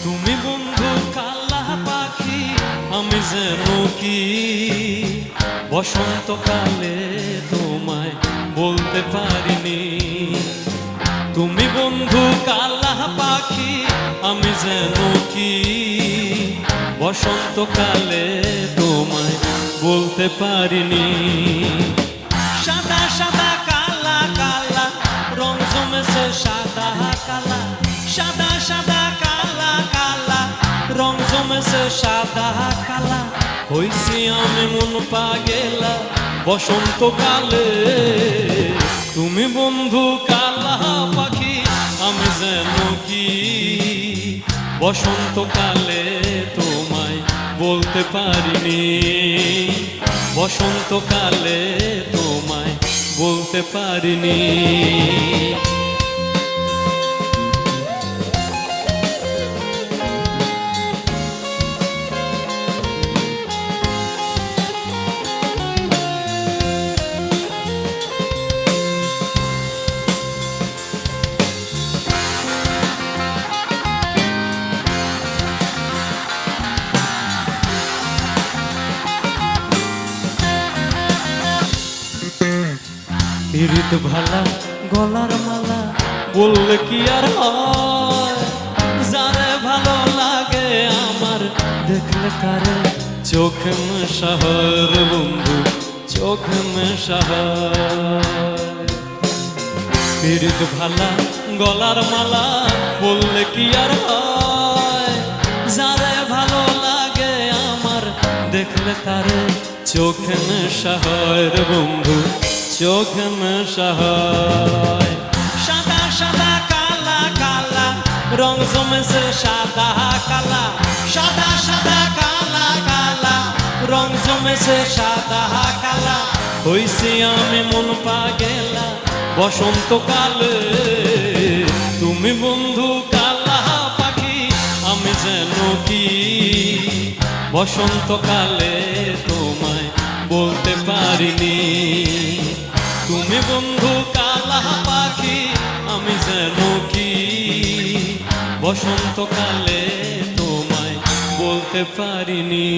তুমি বন্ধু কালা পাখি, আমি যেন কি বসন্তকালে তোমায় বলতে পারিনি। তুমি বন্ধু কালা পাখি, আমি যেন কি বসন্তকালে তোমায় বলতে পারিনি। সাদা সাদা কালা কালা রং জমেছে সাদা কালা, সাদা সাদা কালা কালা রং জমেছে সাদা কালা। হইছি আমি মন পাগেলা বসন্তকালে। তুমি বন্ধু কালা পাখি, আমি যেন কি বসন্তকালে তোমায় বলতে পারিনি। বসন্তকালে তোমায় বলতে পারিনি। পিরিত ভালা গলার মালা বললে কি আর হয়, যারে ভালো লাগে আমার দেখলে তারে চোখ মেশা হয় বন্ধু, চোখ মেশা হয়। পিরিত ভালা গলার মালা বললে কি আর হয়, যারে ভালো লাগে আমার দেখলে তারে চোখ মেশা হয় বন্ধু, চোখ মেশা হয়। সাদা সাদা কালা কালা রং জমেছে সাদা কালা, সাদা সাদা কালা কালা রং জমেছে সাদা কালা। হইছি আমি মন পাগেলা বসন্তকালে। তুমি বন্ধু কালা পাখি, আমি যেন কি বসন্তকালে তোমায় বলতে পারিনি। তুমি বন্ধু কালা পাখি, আমি যেন কি বসন্তকালে তোমায় বলতে পারিনি।